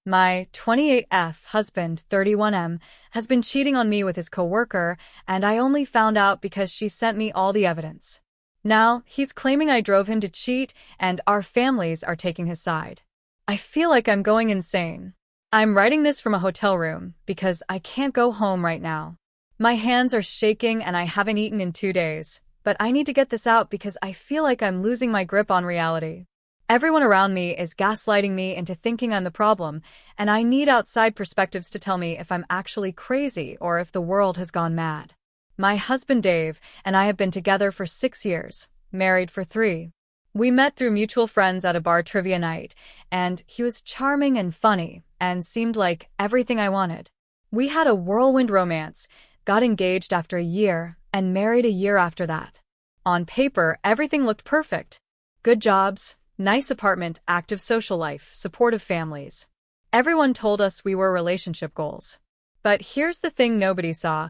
My 28F husband, 31M, has been cheating on me with his coworker, and I only found out because she sent me all the evidence. Now, he's claiming I drove him to cheat, and our families are taking his side. I feel like I'm going insane. I'm writing this from a hotel room because I can't go home right now. My hands are shaking and I haven't eaten in 2 days, but I need to get this out because I feel like I'm losing my grip on reality. Everyone around me is gaslighting me into thinking I'm the problem, and I need outside perspectives to tell me if I'm actually crazy or if the world has gone mad. My husband Dave and I have been together for 6 years, married for 3. We met through mutual friends at a bar trivia night, and he was charming and funny and seemed like everything I wanted. We had a whirlwind romance, got engaged after a year, and married a year after that. On paper, everything looked perfect. Good jobs, nice apartment, active social life, supportive families. Everyone told us we were relationship goals. But here's the thing nobody saw.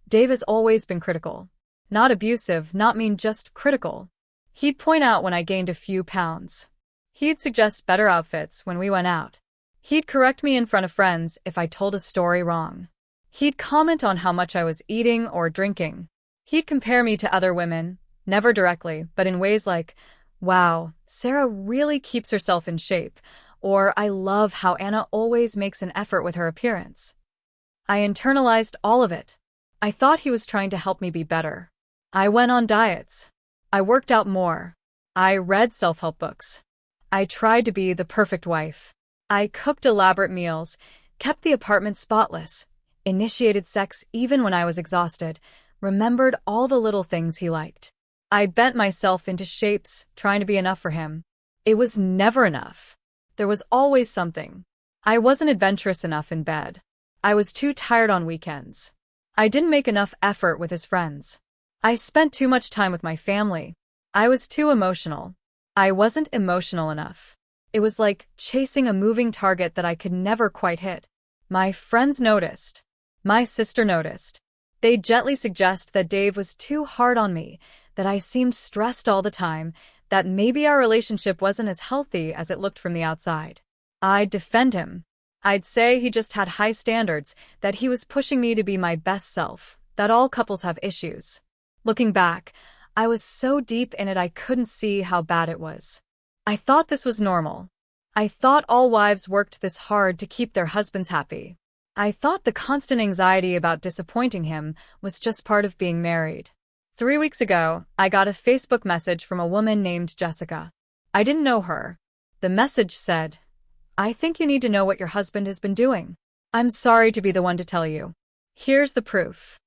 Dave has always been critical. Not abusive, not mean, just critical. He'd point out when I gained a few pounds. He'd suggest better outfits when we went out. He'd correct me in front of friends if I told a story wrong. He'd comment on how much I was eating or drinking. He'd compare me to other women, never directly, but in ways like, "Wow, Sarah really keeps herself in shape," or "I love how Anna always makes an effort with her appearance." I internalized all of it. I thought he was trying to help me be better. I went on diets. I worked out more. I read self-help books. I tried to be the perfect wife. I cooked elaborate meals, kept the apartment spotless, initiated sex even when I was exhausted, remembered all the little things he liked. I bent myself into shapes, trying to be enough for him. It was never enough. There was always something. I wasn't adventurous enough in bed. I was too tired on weekends. I didn't make enough effort with his friends. I spent too much time with my family. I was too emotional. I wasn't emotional enough. It was like chasing a moving target that I could never quite hit. My friends noticed. My sister noticed. They'd gently suggest that Dave was too hard on me, that I seemed stressed all the time, that maybe our relationship wasn't as healthy as it looked from the outside. I'd defend him. I'd say he just had high standards, that he was pushing me to be my best self, that all couples have issues. Looking back, I was so deep in it I couldn't see how bad it was. I thought this was normal. I thought all wives worked this hard to keep their husbands happy. I thought the constant anxiety about disappointing him was just part of being married. 3 weeks ago, I got a Facebook message from a woman named Jessica. I didn't know her. The message said, "I think you need to know what your husband has been doing. I'm sorry to be the one to tell you. Here's the proof."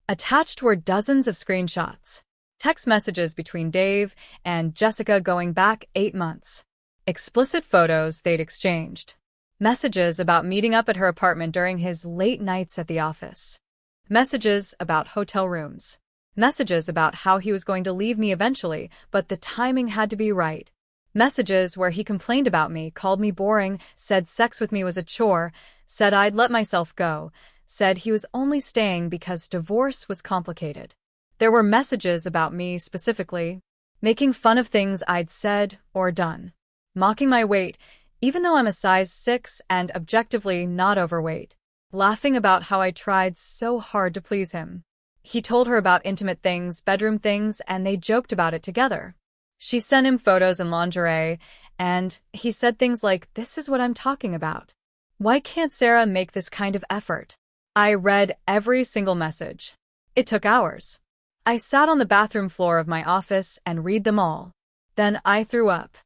Attached were dozens of screenshots. Text messages between Dave and Jessica going back 8 months. Explicit photos they'd exchanged. Messages about meeting up at her apartment during his late nights at the office. Messages about hotel rooms. Messages about how he was going to leave me eventually, but the timing had to be right. Messages where he complained about me, called me boring, said sex with me was a chore, said I'd let myself go, said he was only staying because divorce was complicated. There were messages about me specifically, making fun of things I'd said or done, mocking my weight, even though I'm a size 6 and objectively not overweight, laughing about how I tried so hard to please him. He told her about intimate things, bedroom things, and they joked about it together. She sent him photos in lingerie, and he said things like, "This is what I'm talking about. Why can't Sarah make this kind of effort?" I read every single message. It took hours. I sat on the bathroom floor of my office and read them all. Then I threw up.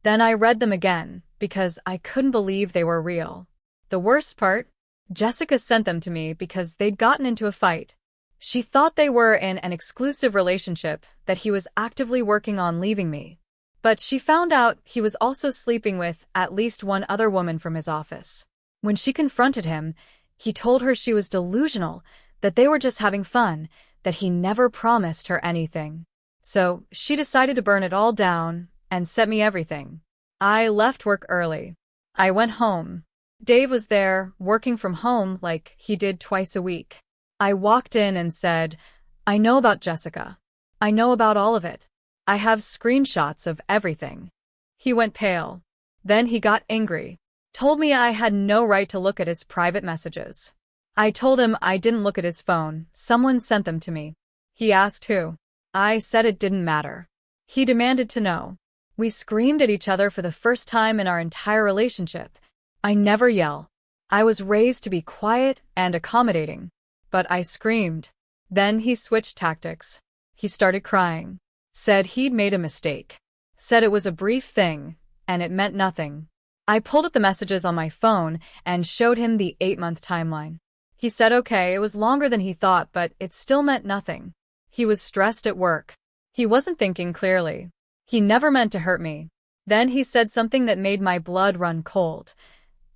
Then I read them again, because I couldn't believe they were real. The worst part? Jessica sent them to me because they'd gotten into a fight. She thought they were in an exclusive relationship, that he was actively working on leaving me. But she found out he was also sleeping with at least one other woman from his office. When she confronted him, he told her she was delusional, that they were just having fun, that he never promised her anything. So she decided to burn it all down and set me everything. I left work early. I went home. Dave was there, working from home like he did twice a week. I walked in and said, "I know about Jessica. I know about all of it. I have screenshots of everything." He went pale. Then he got angry. Told me I had no right to look at his private messages. I told him I didn't look at his phone, someone sent them to me. He asked who. I said it didn't matter. He demanded to know. We screamed at each other for the first time in our entire relationship. I never yell. I was raised to be quiet and accommodating. But I screamed. Then he switched tactics. He started crying. Said he'd made a mistake. Said it was a brief thing, and it meant nothing. I pulled up the messages on my phone and showed him the 8-month timeline. He said okay, it was longer than he thought, but it still meant nothing. He was stressed at work. He wasn't thinking clearly. He never meant to hurt me. Then he said something that made my blood run cold.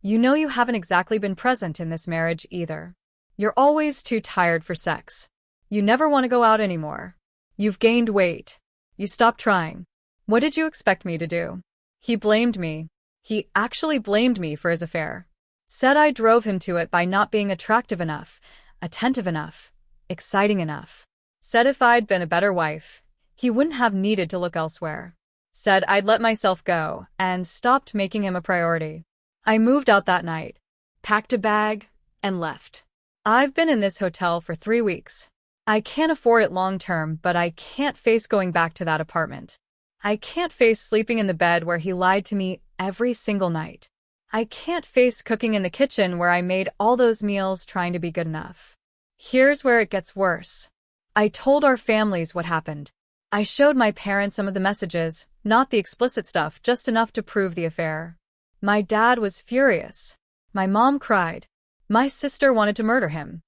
You know you haven't exactly been present in this marriage either. You're always too tired for sex. You never want to go out anymore. You've gained weight. You stopped trying. What did you expect me to do? He blamed me. He actually blamed me for his affair. Said I drove him to it by not being attractive enough, attentive enough, exciting enough. Said if I'd been a better wife, he wouldn't have needed to look elsewhere. Said I'd let myself go and stopped making him a priority. I moved out that night, packed a bag, and left. I've been in this hotel for 3 weeks. I can't afford it long term, but I can't face going back to that apartment. I can't face sleeping in the bed where he lied to me every single night. I can't face cooking in the kitchen where I made all those meals trying to be good enough. Here's where it gets worse. I told our families what happened. I showed my parents some of the messages, not the explicit stuff, just enough to prove the affair. My dad was furious. My mom cried. My sister wanted to murder him.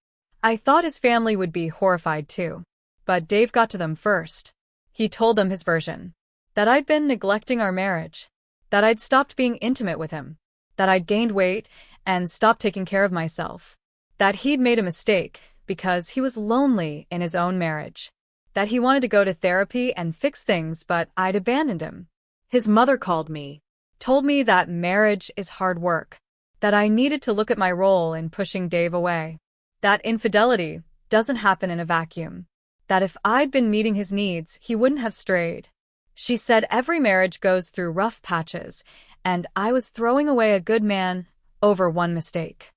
I thought his family would be horrified too. But Dave got to them first. He told them his version. That I'd been neglecting our marriage. That I'd stopped being intimate with him. That I'd gained weight and stopped taking care of myself. That he'd made a mistake because he was lonely in his own marriage. That he wanted to go to therapy and fix things, but I'd abandoned him. His mother called me. Told me that marriage is hard work. That I needed to look at my role in pushing Dave away. That infidelity doesn't happen in a vacuum. That if I'd been meeting his needs, he wouldn't have strayed. She said every marriage goes through rough patches, and I was throwing away a good man over one mistake.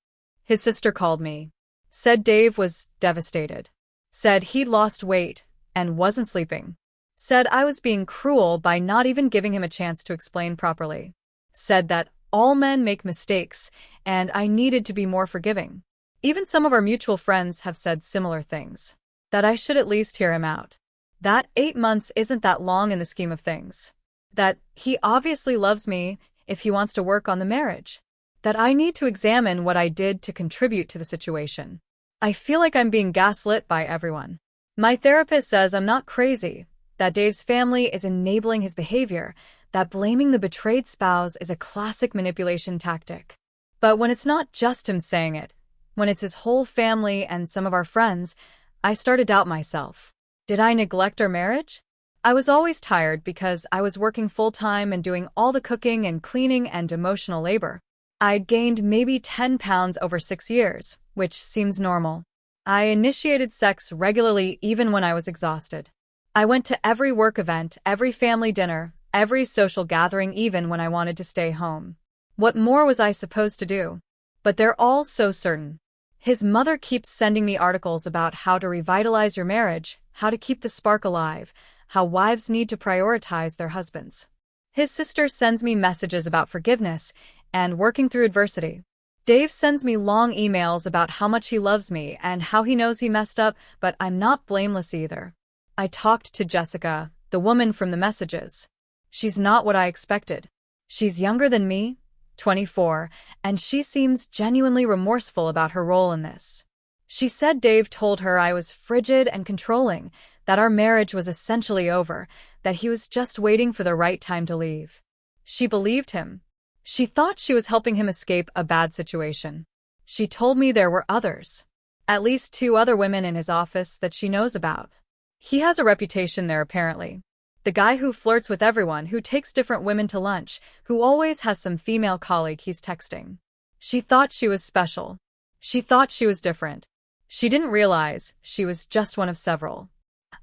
His sister called me. Said Dave was devastated. Said he'd lost weight and wasn't sleeping. Said I was being cruel by not even giving him a chance to explain properly. Said that all men make mistakes and I needed to be more forgiving. Even some of our mutual friends have said similar things. That I should at least hear him out. That 8 months isn't that long in the scheme of things. That he obviously loves me if he wants to work on the marriage. That I need to examine what I did to contribute to the situation. I feel like I'm being gaslit by everyone. My therapist says I'm not crazy, that Dave's family is enabling his behavior, that blaming the betrayed spouse is a classic manipulation tactic. But when it's not just him saying it, when it's his whole family and some of our friends, I start to doubt myself. Did I neglect our marriage? I was always tired because I was working full-time and doing all the cooking and cleaning and emotional labor. I'd gained maybe 10 pounds over 6 years, which seems normal. I initiated sex regularly even when I was exhausted. I went to every work event, every family dinner, every social gathering even when I wanted to stay home. What more was I supposed to do? But they're all so certain. His mother keeps sending me articles about how to revitalize your marriage, how to keep the spark alive, how wives need to prioritize their husbands. His sister sends me messages about forgiveness and working through adversity. Dave sends me long emails about how much he loves me and how he knows he messed up, but I'm not blameless either. I talked to Jessica, the woman from the messages. She's not what I expected. She's younger than me, 24, and she seems genuinely remorseful about her role in this. She said Dave told her I was frigid and controlling, that our marriage was essentially over, that he was just waiting for the right time to leave. She believed him. She thought she was helping him escape a bad situation. She told me there were others. At least 2 other women in his office that she knows about. He has a reputation there apparently. The guy who flirts with everyone, who takes different women to lunch, who always has some female colleague he's texting. She thought she was special. She thought she was different. She didn't realize she was just one of several.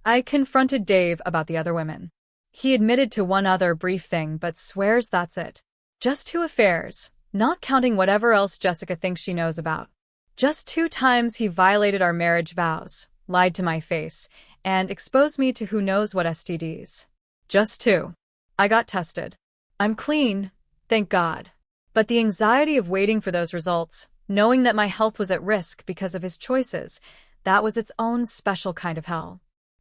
I confronted Dave about the other women. He admitted to one other brief thing but swears that's it. Just 2 affairs, not counting whatever else Jessica thinks she knows about. Just 2 times he violated our marriage vows, lied to my face, and exposed me to who knows what STDs. Just 2. I got tested. I'm clean, thank God. But the anxiety of waiting for those results, knowing that my health was at risk because of his choices, that was its own special kind of hell.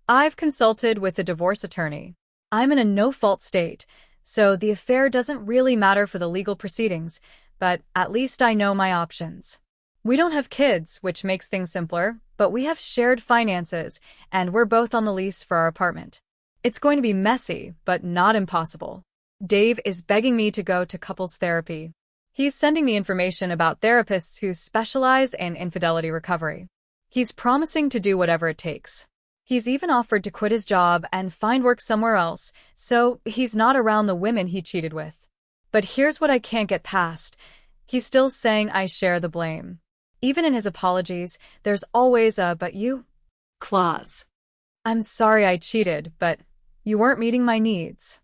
I've consulted with a divorce attorney. I'm in a no-fault state, so the affair doesn't really matter for the legal proceedings, but at least I know my options. We don't have kids, which makes things simpler, but we have shared finances, and we're both on the lease for our apartment. It's going to be messy, but not impossible. Dave is begging me to go to couples therapy. He's sending me information about therapists who specialize in infidelity recovery. He's promising to do whatever it takes. He's even offered to quit his job and find work somewhere else, so he's not around the women he cheated with. But here's what I can't get past. He's still saying I share the blame. Even in his apologies, there's always a "but you" clause. I'm sorry I cheated, but you weren't meeting my needs.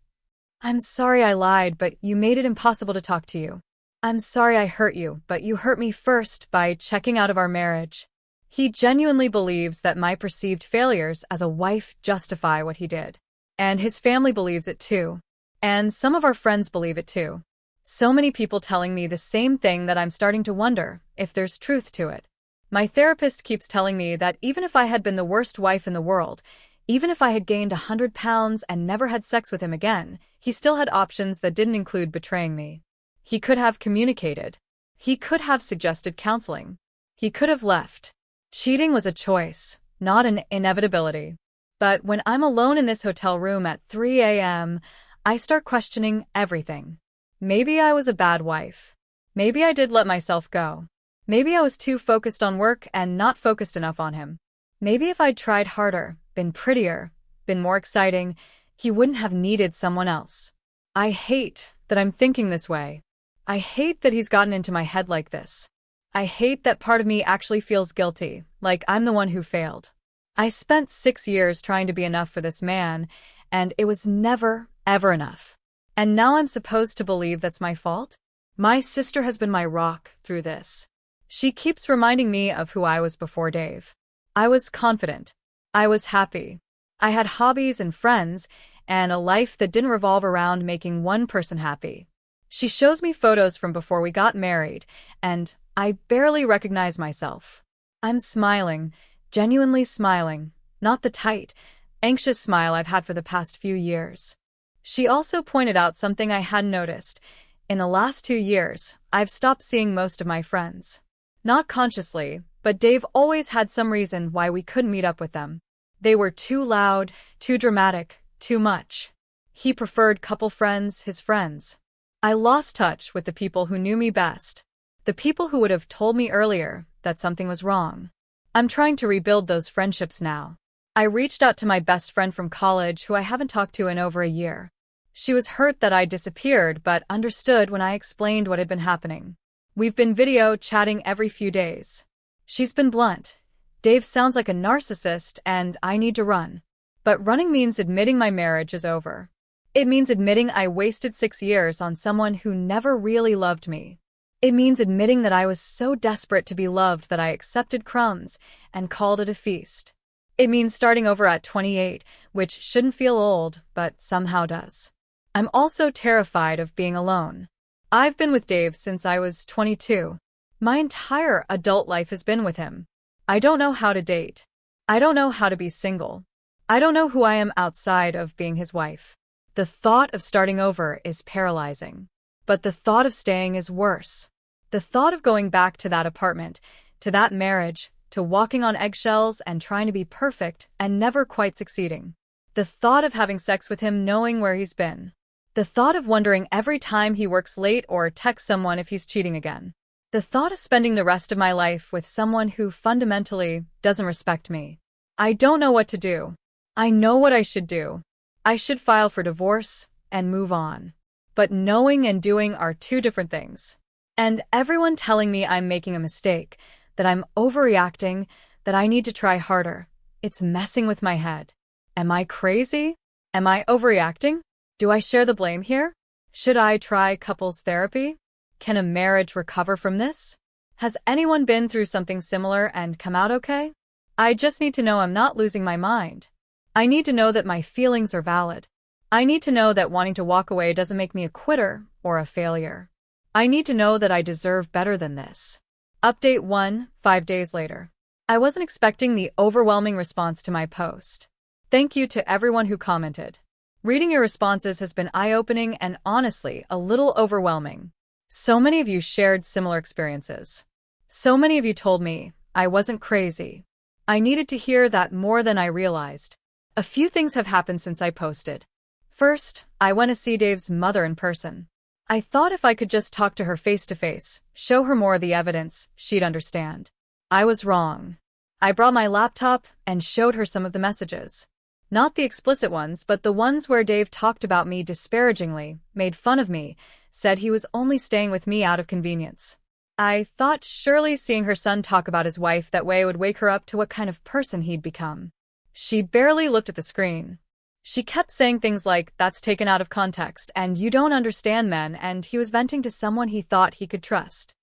I'm sorry I lied, but you made it impossible to talk to you. I'm sorry I hurt you, but you hurt me first by checking out of our marriage. He genuinely believes that my perceived failures as a wife justify what he did. And his family believes it too. And some of our friends believe it too. So many people telling me the same thing that I'm starting to wonder if there's truth to it. My therapist keeps telling me that even if I had been the worst wife in the world, even if I had gained 100 pounds and never had sex with him again, he still had options that didn't include betraying me. He could have communicated. He could have suggested counseling. He could have left. Cheating was a choice, not an inevitability. But when I'm alone in this hotel room at 3 a.m., I start questioning everything. Maybe I was a bad wife. Maybe I did let myself go. Maybe I was too focused on work and not focused enough on him. Maybe if I'd tried harder, been prettier, been more exciting, he wouldn't have needed someone else. I hate that I'm thinking this way. I hate that he's gotten into my head like this. I hate that part of me actually feels guilty, like I'm the one who failed. I spent 6 years trying to be enough for this man, and it was never, ever enough. And now I'm supposed to believe that's my fault? My sister has been my rock through this. She keeps reminding me of who I was before Dave. I was confident. I was happy. I had hobbies and friends, and a life that didn't revolve around making one person happy. She shows me photos from before we got married, and I barely recognize myself. I'm smiling, genuinely smiling, not the tight, anxious smile I've had for the past few years. She also pointed out something I hadn't noticed. In the last 2 years, I've stopped seeing most of my friends. Not consciously, but Dave always had some reason why we couldn't meet up with them. They were too loud, too dramatic, too much. He preferred couple friends, his friends. I lost touch with the people who knew me best, the people who would have told me earlier that something was wrong. I'm trying to rebuild those friendships now. I reached out to my best friend from college who I haven't talked to in over a year. She was hurt that I disappeared but understood when I explained what had been happening. We've been video chatting every few days. She's been blunt. Dave sounds like a narcissist and I need to run. But running means admitting my marriage is over. It means admitting I wasted 6 years on someone who never really loved me. It means admitting that I was so desperate to be loved that I accepted crumbs and called it a feast. It means starting over at 28, which shouldn't feel old, but somehow does. I'm also terrified of being alone. I've been with Dave since I was 22. My entire adult life has been with him. I don't know how to date. I don't know how to be single. I don't know who I am outside of being his wife. The thought of starting over is paralyzing. But the thought of staying is worse. The thought of going back to that apartment, to that marriage, to walking on eggshells and trying to be perfect and never quite succeeding. The thought of having sex with him knowing where he's been. The thought of wondering every time he works late or texts someone if he's cheating again. The thought of spending the rest of my life with someone who fundamentally doesn't respect me. I don't know what to do. I know what I should do. I should file for divorce and move on. But knowing and doing are 2 different things. And everyone telling me I'm making a mistake, that I'm overreacting, that I need to try harder. It's messing with my head. Am I crazy? Am I overreacting? Do I share the blame here? Should I try couples therapy? Can a marriage recover from this? Has anyone been through something similar and come out okay? I just need to know I'm not losing my mind. I need to know that my feelings are valid. I need to know that wanting to walk away doesn't make me a quitter or a failure. I need to know that I deserve better than this. Update 1, 5 days later. I wasn't expecting the overwhelming response to my post. Thank you to everyone who commented. Reading your responses has been eye-opening and honestly a little overwhelming. So many of you shared similar experiences. So many of you told me I wasn't crazy. I needed to hear that more than I realized. A few things have happened since I posted. First, I went to see Dave's mother in person. I thought if I could just talk to her face to face, show her more of the evidence, she'd understand. I was wrong. I brought my laptop and showed her some of the messages. Not the explicit ones, but the ones where Dave talked about me disparagingly, made fun of me, said he was only staying with me out of convenience. I thought surely seeing her son talk about his wife that way would wake her up to what kind of person he'd become. She barely looked at the screen. She kept saying things like, "That's taken out of context," and "You don't understand men," and he was venting to someone he thought he could trust.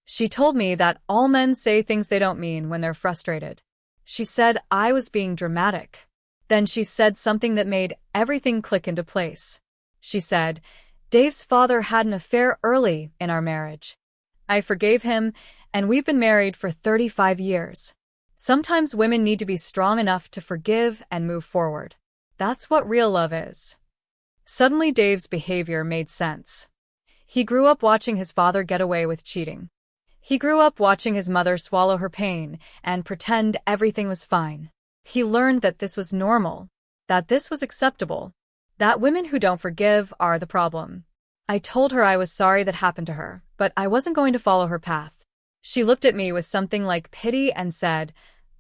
She told me that all men say things they don't mean when they're frustrated. She said I was being dramatic. Then she said something that made everything click into place. She said, "Dave's father had an affair early in our marriage. I forgave him, and we've been married for 35 years. Sometimes women need to be strong enough to forgive and move forward. That's what real love is." Suddenly Dave's behavior made sense. He grew up watching his father get away with cheating. He grew up watching his mother swallow her pain and pretend everything was fine. He learned that this was normal, that this was acceptable, that women who don't forgive are the problem. I told her I was sorry that happened to her, but I wasn't going to follow her path. She looked at me with something like pity and said,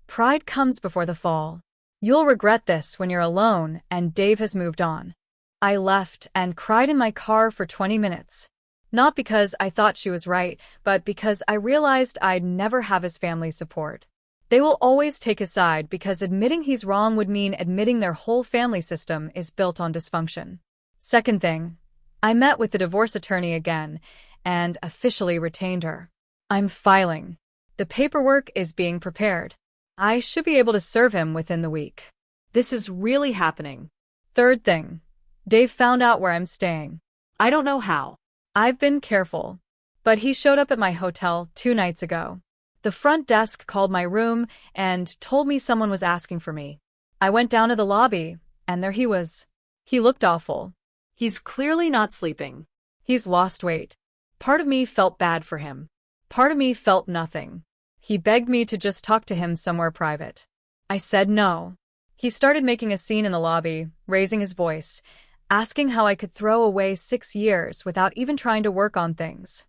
"Pride comes before the fall. You'll regret this when you're alone and Dave has moved on." I left and cried in my car for 20 minutes. Not because I thought she was right, but because I realized I'd never have his family's support. They will always take his side because admitting he's wrong would mean admitting their whole family system is built on dysfunction. Second thing, I met with the divorce attorney again and officially retained her. I'm filing. The paperwork is being prepared. I should be able to serve him within the week. This is really happening. Third thing, Dave found out where I'm staying. I don't know how. I've been careful. But he showed up at my hotel 2 nights ago. The front desk called my room and told me someone was asking for me. I went down to the lobby, and there he was. He looked awful. He's clearly not sleeping. He's lost weight. Part of me felt bad for him. Part of me felt nothing. He begged me to just talk to him somewhere private. I said no. He started making a scene in the lobby, raising his voice, asking how I could throw away 6 years without even trying to work on things.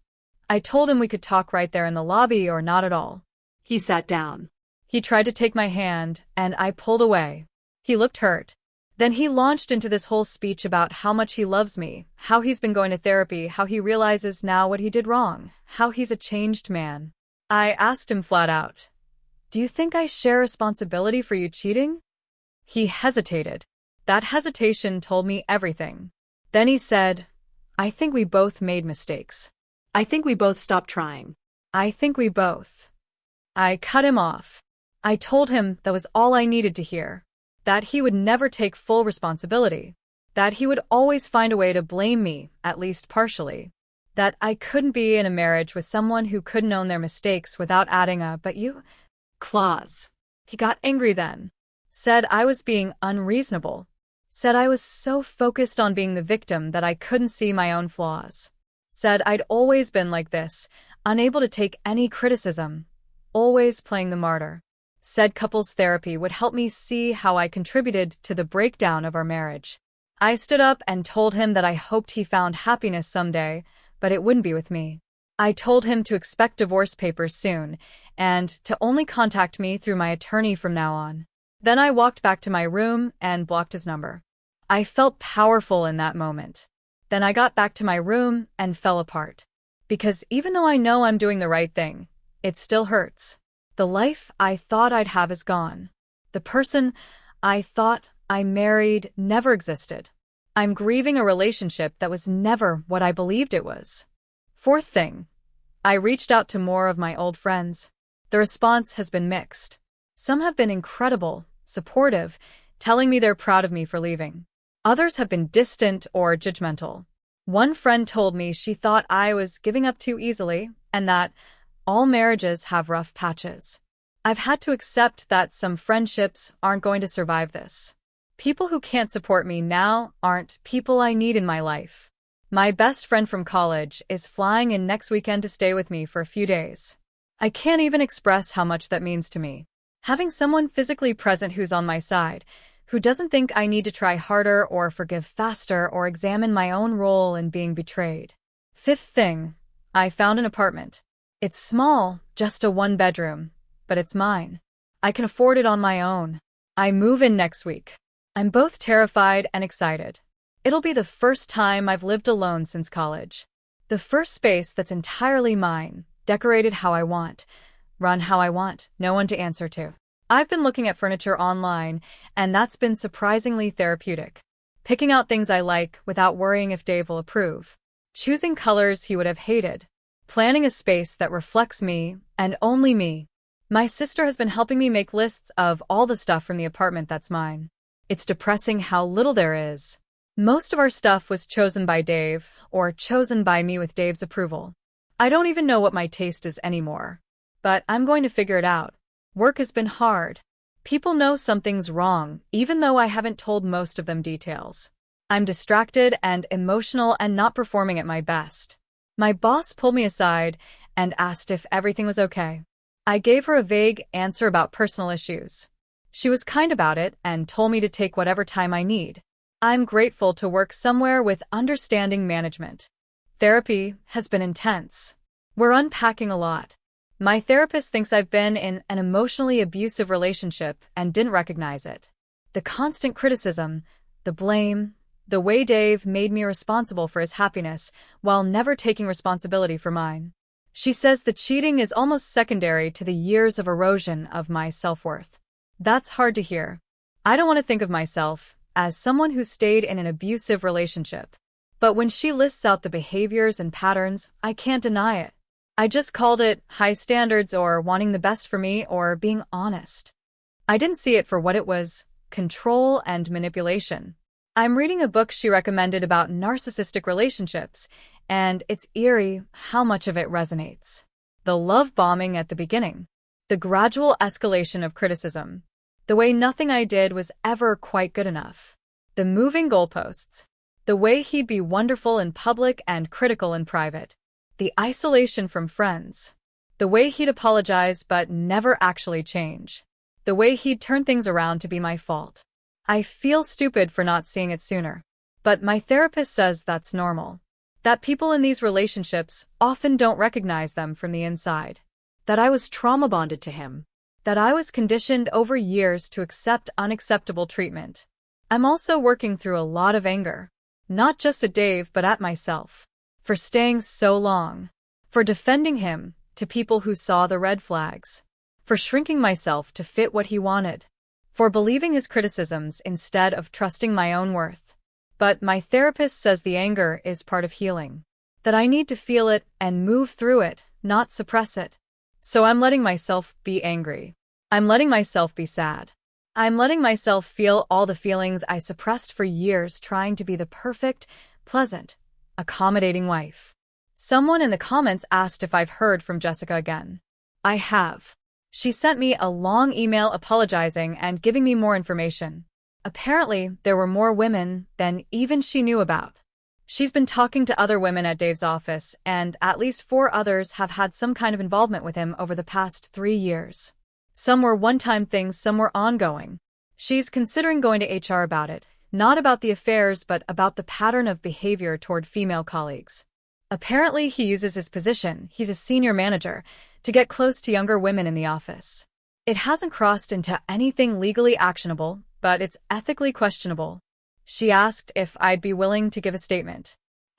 I told him we could talk right there in the lobby or not at all. He sat down. He tried to take my hand, and I pulled away. He looked hurt. Then he launched into this whole speech about how much he loves me, how he's been going to therapy, how he realizes now what he did wrong, how he's a changed man. I asked him flat out, "Do you think I share responsibility for you cheating?" He hesitated. That hesitation told me everything. Then he said, "I think we both made mistakes. I think we both stopped trying. I think we both." I cut him off. I told him that was all I needed to hear. That he would never take full responsibility. That he would always find a way to blame me, at least partially. That I couldn't be in a marriage with someone who couldn't own their mistakes without adding a "but you" clause. He got angry then. Said I was being unreasonable. Said I was so focused on being the victim that I couldn't see my own flaws. Said I'd always been like this, unable to take any criticism, always playing the martyr. Said couples therapy would help me see how I contributed to the breakdown of our marriage. I stood up and told him that I hoped he found happiness someday, but it wouldn't be with me. I told him to expect divorce papers soon, and to only contact me through my attorney from now on. Then I walked back to my room and blocked his number. I felt powerful in that moment. Then I got back to my room and fell apart. Because even though I know I'm doing the right thing, it still hurts. The life I thought I'd have is gone. The person I thought I married never existed. I'm grieving a relationship that was never what I believed it was. Fourth thing, I reached out to more of my old friends. The response has been mixed. Some have been incredible, supportive, telling me they're proud of me for leaving. Others have been distant or judgmental. One friend told me she thought I was giving up too easily and that all marriages have rough patches. I've had to accept that some friendships aren't going to survive this. People who can't support me now aren't people I need in my life. My best friend from college is flying in next weekend to stay with me for a few days. I can't even express how much that means to me. Having someone physically present who's on my side, who doesn't think I need to try harder or forgive faster or examine my own role in being betrayed. Fifth thing, I found an apartment. It's small, just a one-bedroom, but it's mine. I can afford it on my own. I move in next week. I'm both terrified and excited. It'll be the first time I've lived alone since college. The first space that's entirely mine, decorated how I want, run how I want, no one to answer to. I've been looking at furniture online, and that's been surprisingly therapeutic. Picking out things I like without worrying if Dave will approve. Choosing colors he would have hated. Planning a space that reflects me, and only me. My sister has been helping me make lists of all the stuff from the apartment that's mine. It's depressing how little there is. Most of our stuff was chosen by Dave, or chosen by me with Dave's approval. I don't even know what my taste is anymore. But I'm going to figure it out. Work has been hard. People know something's wrong, even though I haven't told most of them details. I'm distracted and emotional and not performing at my best. My boss pulled me aside and asked if everything was okay. I gave her a vague answer about personal issues. She was kind about it and told me to take whatever time I need. I'm grateful to work somewhere with understanding management. Therapy has been intense. We're unpacking a lot. My therapist thinks I've been in an emotionally abusive relationship and didn't recognize it. The constant criticism, the blame, the way Dave made me responsible for his happiness while never taking responsibility for mine. She says the cheating is almost secondary to the years of erosion of my self-worth. That's hard to hear. I don't want to think of myself as someone who stayed in an abusive relationship. But when she lists out the behaviors and patterns, I can't deny it. I just called it high standards or wanting the best for me or being honest. I didn't see it for what it was, control and manipulation. I'm reading a book she recommended about narcissistic relationships, and it's eerie how much of it resonates. The love bombing at the beginning. The gradual escalation of criticism. The way nothing I did was ever quite good enough. The moving goalposts. The way he'd be wonderful in public and critical in private. The isolation from friends. The way he'd apologize but never actually change. The way he'd turn things around to be my fault. I feel stupid for not seeing it sooner. But my therapist says that's normal. That people in these relationships often don't recognize them from the inside. That I was trauma bonded to him. That I was conditioned over years to accept unacceptable treatment. I'm also working through a lot of anger. Not just at Dave but at myself. For staying so long. For defending him to people who saw the red flags. For shrinking myself to fit what he wanted. For believing his criticisms instead of trusting my own worth. But my therapist says the anger is part of healing. That I need to feel it and move through it, not suppress it. So I'm letting myself be angry. I'm letting myself be sad. I'm letting myself feel all the feelings I suppressed for years trying to be the perfect, pleasant, accommodating wife. Someone in the comments asked if I've heard from Jessica again. I have. She sent me a long email apologizing and giving me more information. Apparently, there were more women than even she knew about. She's been talking to other women at Dave's office, and at least 4 others have had some kind of involvement with him over the past 3 years. Some were one-time things, some were ongoing. She's considering going to HR about it, not about the affairs but about the pattern of behavior toward female colleagues. Apparently, he uses his position, he's a senior manager, to get close to younger women in the office. It hasn't crossed into anything legally actionable, but it's ethically questionable. She asked if I'd be willing to give a statement.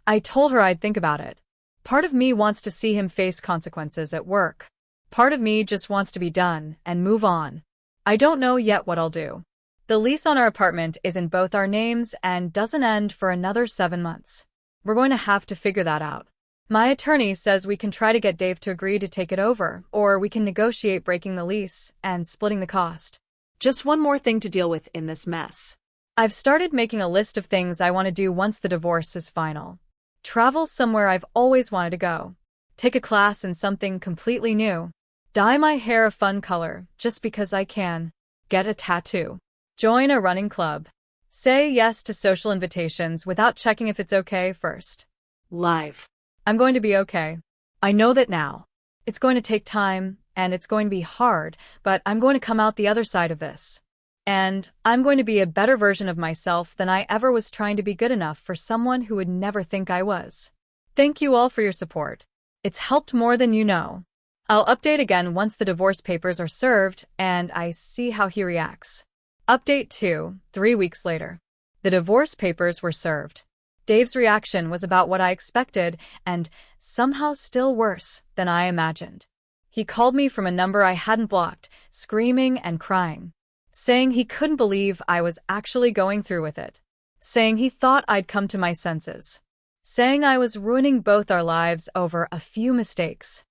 I told her I'd think about it. Part of me wants to see him face consequences at work. Part of me just wants to be done and move on. I don't know yet what I'll do. The lease on our apartment is in both our names and doesn't end for another 7 months. We're going to have to figure that out. My attorney says we can try to get Dave to agree to take it over, or we can negotiate breaking the lease and splitting the cost. Just one more thing to deal with in this mess. I've started making a list of things I want to do once the divorce is final. Travel somewhere I've always wanted to go. Take a class in something completely new. Dye my hair a fun color, just because I can. Get a tattoo. Join a running club. Say yes to social invitations without checking if it's okay first. Live. I'm going to be okay. I know that now. It's going to take time, and it's going to be hard, but I'm going to come out the other side of this. And I'm going to be a better version of myself than I ever was trying to be good enough for someone who would never think I was. Thank you all for your support. It's helped more than you know. I'll update again once the divorce papers are served and I see how he reacts. Update 2, 3 weeks later. The divorce papers were served. Dave's reaction was about what I expected and somehow still worse than I imagined. He called me from a number I hadn't blocked, screaming and crying, saying he couldn't believe I was actually going through with it, saying he thought I'd come to my senses, saying I was ruining both our lives over a few mistakes.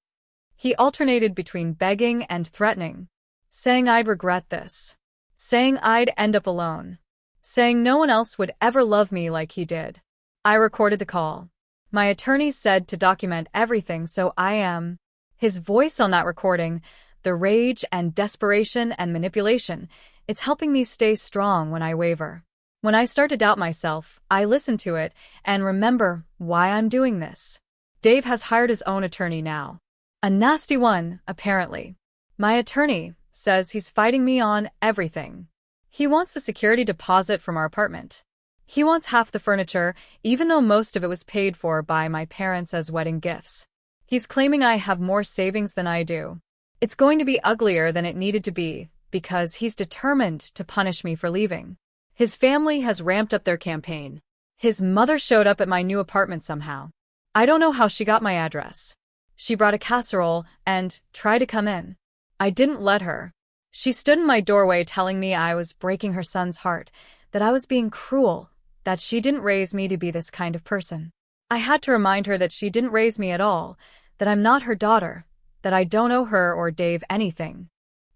He alternated between begging and threatening, saying I'd regret this, saying I'd end up alone, saying no one else would ever love me like he did. I recorded the call. My attorney said to document everything, so I am. His voice on that recording, the rage and desperation and manipulation, it's helping me stay strong when I waver. When I start to doubt myself, I listen to it and remember why I'm doing this. Dave has hired his own attorney now. A nasty one, apparently. My attorney says he's fighting me on everything. He wants the security deposit from our apartment. He wants half the furniture, even though most of it was paid for by my parents as wedding gifts. He's claiming I have more savings than I do. It's going to be uglier than it needed to be, because he's determined to punish me for leaving. His family has ramped up their campaign. His mother showed up at my new apartment somehow. I don't know how she got my address. She brought a casserole and tried to come in. I didn't let her. She stood in my doorway telling me I was breaking her son's heart, that I was being cruel, that she didn't raise me to be this kind of person. I had to remind her that she didn't raise me at all, that I'm not her daughter, that I don't owe her or Dave anything.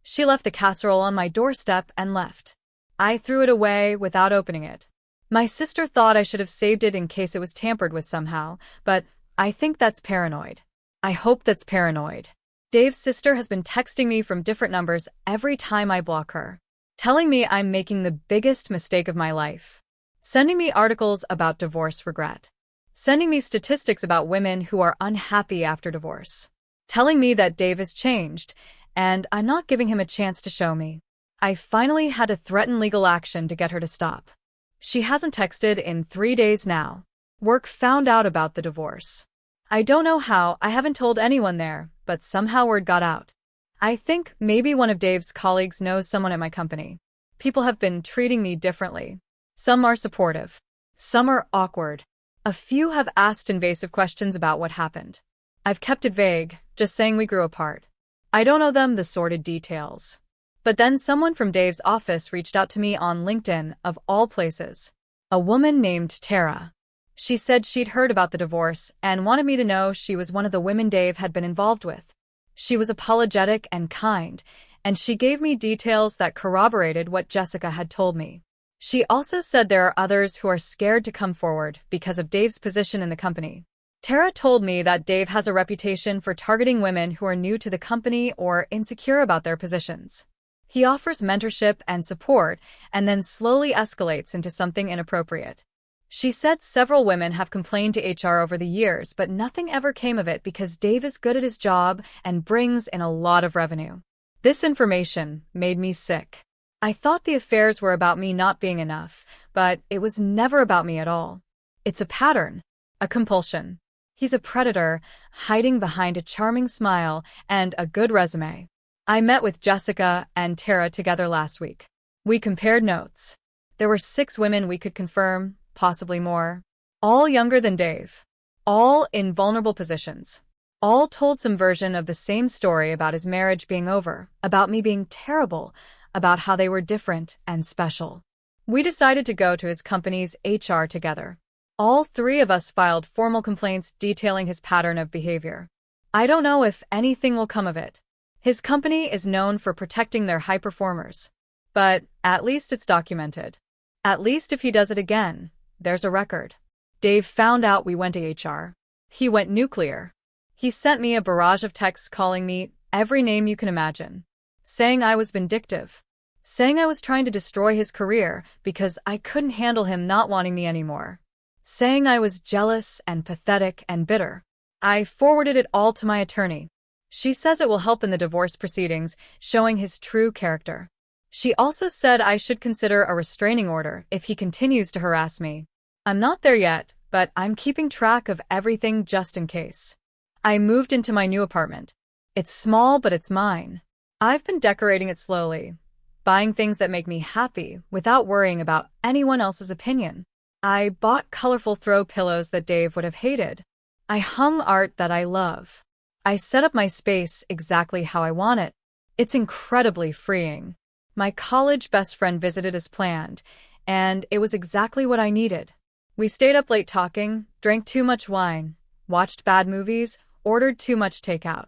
She left the casserole on my doorstep and left. I threw it away without opening it. My sister thought I should have saved it in case it was tampered with somehow, but I think that's paranoid. I hope that's paranoid. Dave's sister has been texting me from different numbers every time I block her, telling me I'm making the biggest mistake of my life, sending me articles about divorce regret, sending me statistics about women who are unhappy after divorce, telling me that Dave has changed, and I'm not giving him a chance to show me. I finally had to threaten legal action to get her to stop. She hasn't texted in 3 days now. Work found out about the divorce. I don't know how, I haven't told anyone there, but somehow word got out. I think maybe one of Dave's colleagues knows someone at my company. People have been treating me differently. Some are supportive. Some are awkward. A few have asked invasive questions about what happened. I've kept it vague, just saying we grew apart. I don't know them the sordid details. But then someone from Dave's office reached out to me on LinkedIn, of all places. A woman named Tara. She said she'd heard about the divorce and wanted me to know she was one of the women Dave had been involved with. She was apologetic and kind, and she gave me details that corroborated what Jessica had told me. She also said there are others who are scared to come forward because of Dave's position in the company. Tara told me that Dave has a reputation for targeting women who are new to the company or insecure about their positions. He offers mentorship and support and then slowly escalates into something inappropriate. She said several women have complained to HR over the years, but nothing ever came of it because Dave is good at his job and brings in a lot of revenue. This information made me sick. I thought the affairs were about me not being enough, but it was never about me at all. It's a pattern, a compulsion. He's a predator, hiding behind a charming smile and a good resume. I met with Jessica and Tara together last week. We compared notes. There were 6 women we could confirm, possibly more. All younger than Dave. All in vulnerable positions. All told some version of the same story about his marriage being over, about me being terrible, about how they were different and special. We decided to go to his company's HR together. All three of us filed formal complaints detailing his pattern of behavior. I don't know if anything will come of it. His company is known for protecting their high performers. But at least it's documented. At least if he does it again, there's a record. Dave found out we went to HR. He went nuclear. He sent me a barrage of texts calling me every name you can imagine. Saying I was vindictive. Saying I was trying to destroy his career because I couldn't handle him not wanting me anymore. Saying I was jealous and pathetic and bitter. I forwarded it all to my attorney. She says it will help in the divorce proceedings, showing his true character. She also said I should consider a restraining order if he continues to harass me. I'm not there yet, but I'm keeping track of everything just in case. I moved into my new apartment. It's small, but it's mine. I've been decorating it slowly, buying things that make me happy without worrying about anyone else's opinion. I bought colorful throw pillows that Dave would have hated. I hung art that I love. I set up my space exactly how I want it. It's incredibly freeing. My college best friend visited as planned, and it was exactly what I needed. We stayed up late talking, drank too much wine, watched bad movies, ordered too much takeout.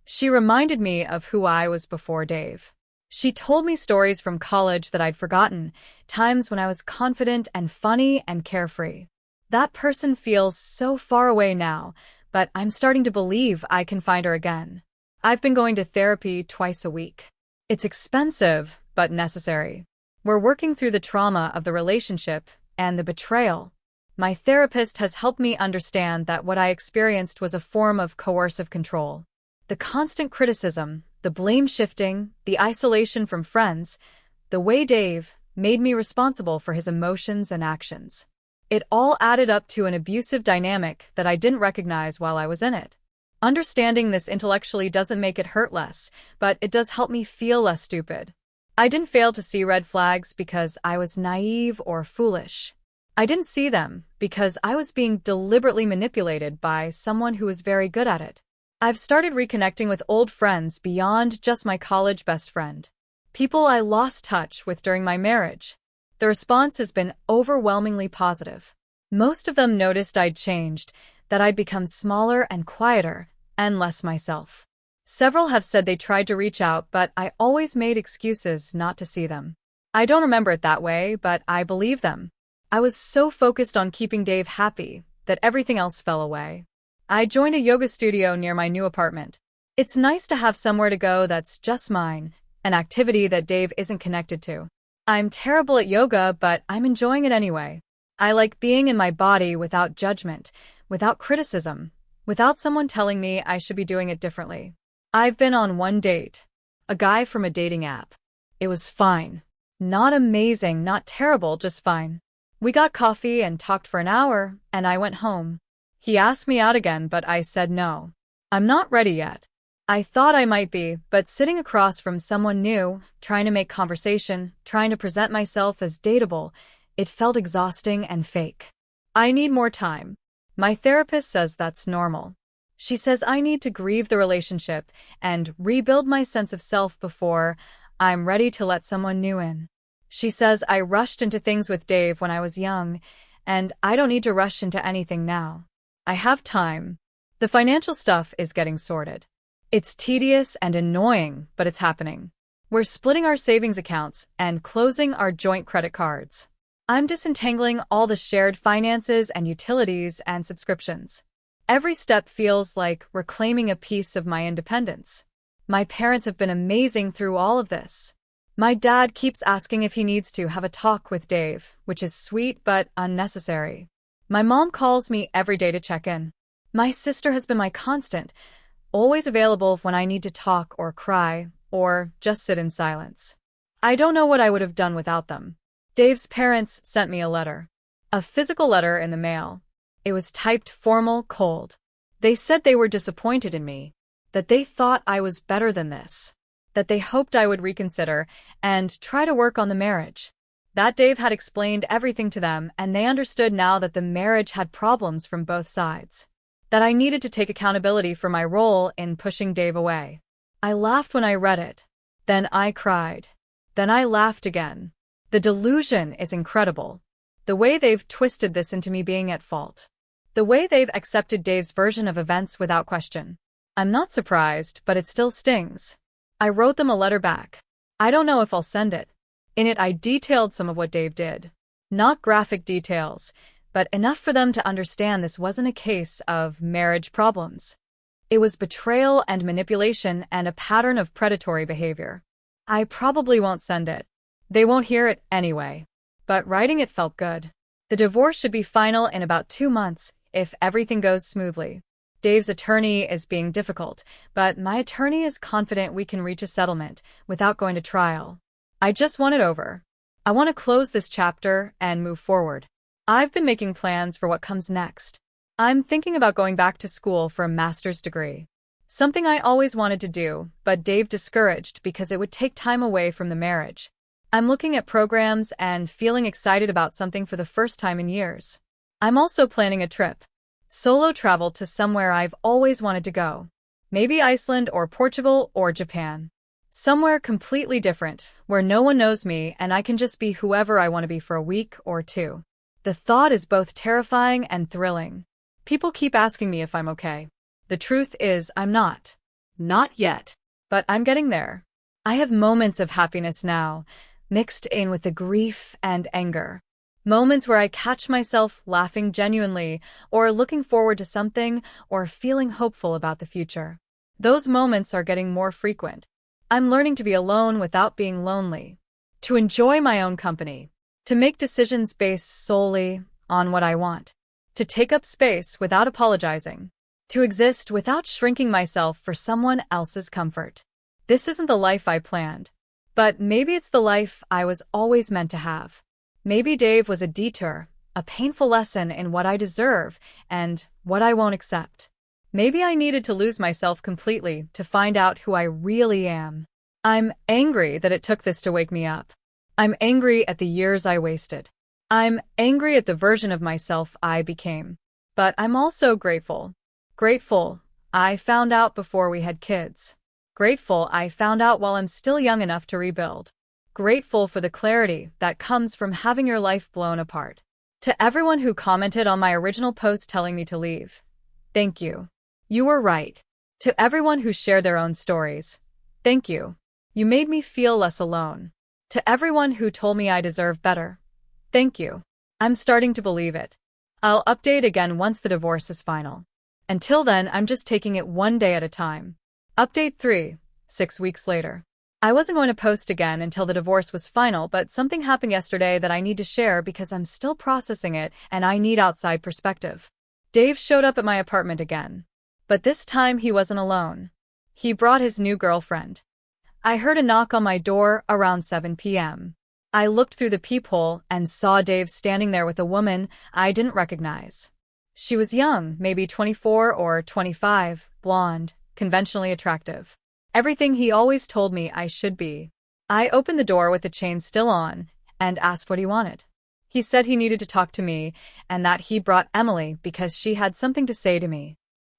She reminded me of who I was before Dave. She told me stories from college that I'd forgotten, times when I was confident and funny and carefree. That person feels so far away now, but I'm starting to believe I can find her again. I've been going to therapy twice a week. It's expensive, but necessary. We're working through the trauma of the relationship and the betrayal. My therapist has helped me understand that what I experienced was a form of coercive control. The constant criticism, the blame shifting, the isolation from friends, the way Dave made me responsible for his emotions and actions. It all added up to an abusive dynamic that I didn't recognize while I was in it. Understanding this intellectually doesn't make it hurt less, but it does help me feel less stupid. I didn't fail to see red flags because I was naive or foolish. I didn't see them because I was being deliberately manipulated by someone who was very good at it. I've started reconnecting with old friends beyond just my college best friend. People I lost touch with during my marriage. The response has been overwhelmingly positive. Most of them noticed I'd changed, that I'd become smaller and quieter, and less myself. Several have said they tried to reach out, but I always made excuses not to see them. I don't remember it that way, but I believe them. I was so focused on keeping Dave happy that everything else fell away. I joined a yoga studio near my new apartment. It's nice to have somewhere to go that's just mine, an activity that Dave isn't connected to. I'm terrible at yoga, but I'm enjoying it anyway. I like being in my body without judgment, without criticism, without someone telling me I should be doing it differently. I've been on one date. A guy from a dating app. It was fine. Not amazing, not terrible, just fine. We got coffee and talked for an hour, and I went home. He asked me out again, but I said no. I'm not ready yet. I thought I might be, but sitting across from someone new, trying to make conversation, trying to present myself as dateable, it felt exhausting and fake. I need more time. My therapist says that's normal. She says I need to grieve the relationship and rebuild my sense of self before I'm ready to let someone new in. She says I rushed into things with Dave when I was young, and I don't need to rush into anything now. I have time. The financial stuff is getting sorted. It's tedious and annoying, but it's happening. We're splitting our savings accounts and closing our joint credit cards. I'm disentangling all the shared finances and utilities and subscriptions. Every step feels like reclaiming a piece of my independence. My parents have been amazing through all of this. My dad keeps asking if he needs to have a talk with Dave, which is sweet but unnecessary. My mom calls me every day to check in. My sister has been my constant, always available when I need to talk or cry or just sit in silence. I don't know what I would have done without them. Dave's parents sent me a letter. A physical letter in the mail. It was typed formal, cold. They said they were disappointed in me, that they thought I was better than this, that they hoped I would reconsider and try to work on the marriage. That Dave had explained everything to them, and they understood now that the marriage had problems from both sides. That I needed to take accountability for my role in pushing Dave away. I laughed when I read it. Then I cried. Then I laughed again. The delusion is incredible. The way they've twisted this into me being at fault. The way they've accepted Dave's version of events without question. I'm not surprised, but it still stings. I wrote them a letter back. I don't know if I'll send it. In it, I detailed some of what Dave did. Not graphic details, but enough for them to understand this wasn't a case of marriage problems. It was betrayal and manipulation and a pattern of predatory behavior. I probably won't send it. They won't hear it anyway. But writing it felt good. The divorce should be final in about 2 months, if everything goes smoothly. Dave's attorney is being difficult, but my attorney is confident we can reach a settlement without going to trial. I just want it over. I want to close this chapter and move forward. I've been making plans for what comes next. I'm thinking about going back to school for a master's degree. Something I always wanted to do, but Dave discouraged because it would take time away from the marriage. I'm looking at programs and feeling excited about something for the first time in years. I'm also planning a trip. Solo travel to somewhere I've always wanted to go. Maybe Iceland or Portugal or Japan. Somewhere completely different, where no one knows me and I can just be whoever I want to be for a week or 2. The thought is both terrifying and thrilling. People keep asking me if I'm okay. The truth is, I'm not. Not yet. But I'm getting there. I have moments of happiness now, mixed in with the grief and anger. Moments where I catch myself laughing genuinely, or looking forward to something, or feeling hopeful about the future. Those moments are getting more frequent. I'm learning to be alone without being lonely. To enjoy my own company. To make decisions based solely on what I want. To take up space without apologizing. To exist without shrinking myself for someone else's comfort. This isn't the life I planned. But maybe it's the life I was always meant to have. Maybe Dave was a detour, a painful lesson in what I deserve and what I won't accept. Maybe I needed to lose myself completely to find out who I really am. I'm angry that it took this to wake me up. I'm angry at the years I wasted. I'm angry at the version of myself I became. But I'm also grateful. Grateful I found out before we had kids. Grateful I found out while I'm still young enough to rebuild. Grateful for the clarity that comes from having your life blown apart. To everyone who commented on my original post telling me to leave, thank you. You were right. To everyone who shared their own stories, thank you. You made me feel less alone. To everyone who told me I deserve better, thank you. I'm starting to believe it. I'll update again once the divorce is final. Until then, I'm just taking it one day at a time. Update 3, 6 weeks later. I wasn't going to post again until the divorce was final, but something happened yesterday that I need to share because I'm still processing it and I need outside perspective. Dave showed up at my apartment again. But this time he wasn't alone. He brought his new girlfriend. I heard a knock on my door around 7 p.m. I looked through the peephole and saw Dave standing there with a woman I didn't recognize. She was young, maybe 24 or 25, blonde, conventionally attractive. Everything he always told me I should be. I opened the door with the chain still on and asked what he wanted. He said he needed to talk to me and that he brought Emily because she had something to say to me.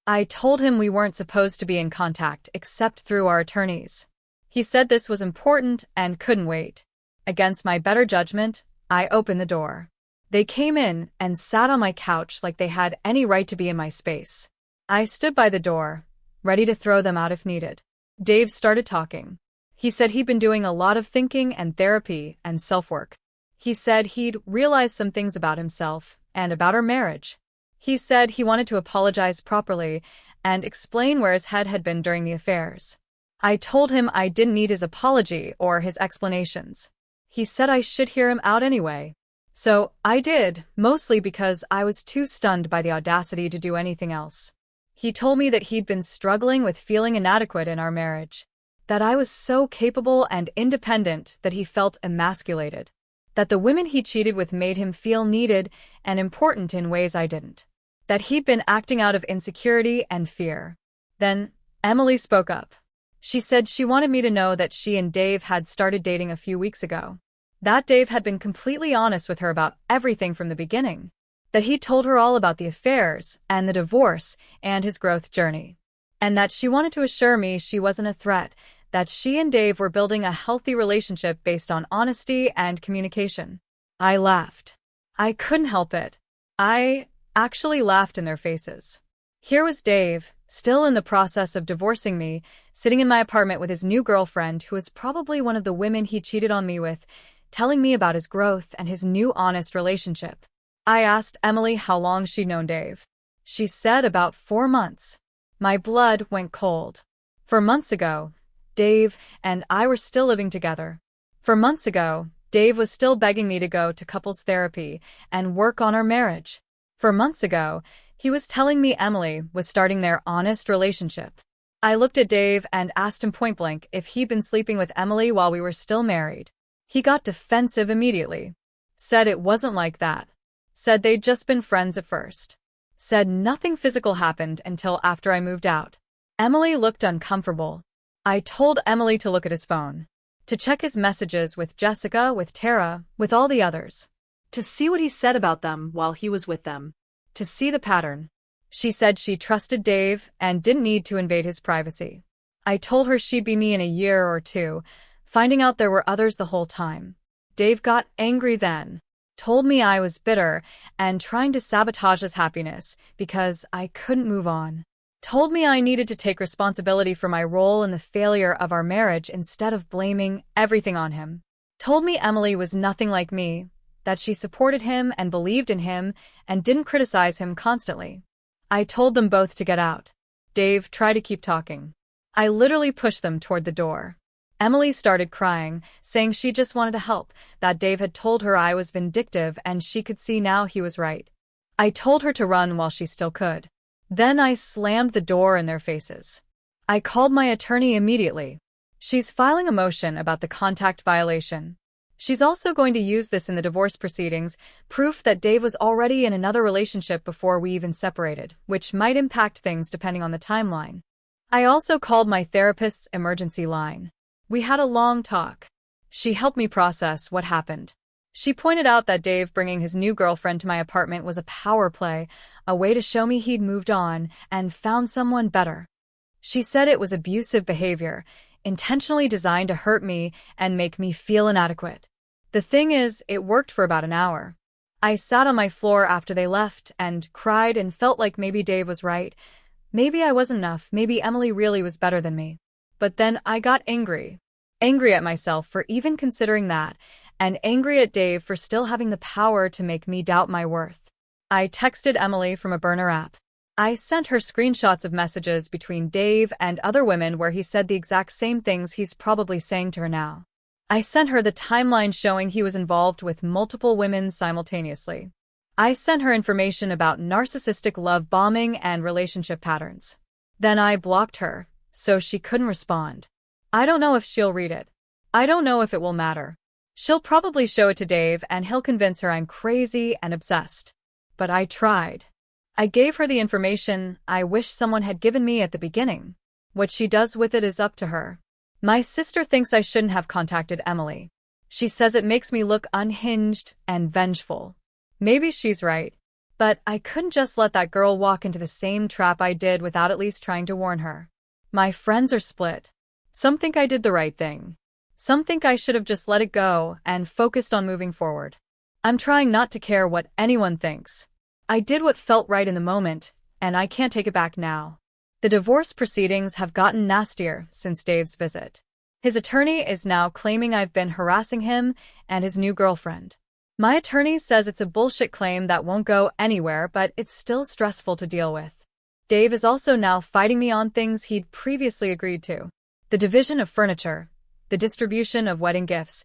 I told him we weren't supposed to be in contact except through our attorneys. He said this was important and couldn't wait. Against my better judgment, I opened the door. They came in and sat on my couch like they had any right to be in my space. I stood by the door, ready to throw them out if needed. Dave started talking. He said he'd been doing a lot of thinking and therapy and self-work. He said he'd realized some things about himself and about our marriage. He said he wanted to apologize properly and explain where his head had been during the affairs. I told him I didn't need his apology or his explanations. He said I should hear him out anyway. So I did, mostly because I was too stunned by the audacity to do anything else. He told me that he'd been struggling with feeling inadequate in our marriage, that I was so capable and independent that he felt emasculated, that the women he cheated with made him feel needed and important in ways I didn't, that he'd been acting out of insecurity and fear. Then Emily spoke up. She said she wanted me to know that she and Dave had started dating a few weeks ago, that Dave had been completely honest with her about everything from the beginning, that he told her all about the affairs and the divorce and his growth journey, and that she wanted to assure me she wasn't a threat, that she and Dave were building a healthy relationship based on honesty and communication. I laughed. I couldn't help it. I actually laughed in their faces. Here was Dave, still in the process of divorcing me, sitting in my apartment with his new girlfriend, who was probably one of the women he cheated on me with, telling me about his growth and his new honest relationship. I asked Emily how long she'd known Dave. She said about 4 months. My blood went cold. For months ago, Dave and I were still living together. For months ago, Dave was still begging me to go to couples therapy and work on our marriage. For months ago, he was telling me Emily was starting their honest relationship. I looked at Dave and asked him point blank if he'd been sleeping with Emily while we were still married. He got defensive immediately. Said it wasn't like that. Said they'd just been friends at first. Said nothing physical happened until after I moved out. Emily looked uncomfortable. I told Emily to look at his phone. To check his messages with Jessica, with Tara, with all the others. To see what he said about them while he was with them. To see the pattern. She said she trusted Dave and didn't need to invade his privacy. I told her she'd be me in a year or two, finding out there were others the whole time. Dave got angry then. Told me I was bitter and trying to sabotage his happiness because I couldn't move on. Told me I needed to take responsibility for my role in the failure of our marriage instead of blaming everything on him. Told me Emily was nothing like me, that she supported him and believed in him and didn't criticize him constantly. I told them both to get out. Dave tried to keep talking. I literally pushed them toward the door. Emily started crying, saying she just wanted to help, that Dave had told her I was vindictive and she could see now he was right. I told her to run while she still could. Then I slammed the door in their faces. I called my attorney immediately. She's filing a motion about the contact violation. She's also going to use this in the divorce proceedings, proof that Dave was already in another relationship before we even separated, which might impact things depending on the timeline. I also called my therapist's emergency line. We had a long talk. She helped me process what happened. She pointed out that Dave bringing his new girlfriend to my apartment was a power play, a way to show me he'd moved on and found someone better. She said it was abusive behavior, intentionally designed to hurt me and make me feel inadequate. The thing is, it worked for about an hour. I sat on my floor after they left and cried and felt like maybe Dave was right. Maybe I wasn't enough, maybe Emily really was better than me. But then I got angry. Angry at myself for even considering that, and angry at Dave for still having the power to make me doubt my worth. I texted Emily from a burner app. I sent her screenshots of messages between Dave and other women where he said the exact same things he's probably saying to her now. I sent her the timeline showing he was involved with multiple women simultaneously. I sent her information about narcissistic love bombing and relationship patterns. Then I blocked her, so she couldn't respond. I don't know if she'll read it. I don't know if it will matter. She'll probably show it to Dave and he'll convince her I'm crazy and obsessed. But I tried. I gave her the information I wish someone had given me at the beginning. What she does with it is up to her. My sister thinks I shouldn't have contacted Emily. She says it makes me look unhinged and vengeful. Maybe she's right. But I couldn't just let that girl walk into the same trap I did without at least trying to warn her. My friends are split. Some think I did the right thing. Some think I should have just let it go and focused on moving forward. I'm trying not to care what anyone thinks. I did what felt right in the moment, and I can't take it back now. The divorce proceedings have gotten nastier since Dave's visit. His attorney is now claiming I've been harassing him and his new girlfriend. My attorney says it's a bullshit claim that won't go anywhere, but it's still stressful to deal with. Dave is also now fighting me on things he'd previously agreed to. The division of furniture, the distribution of wedding gifts,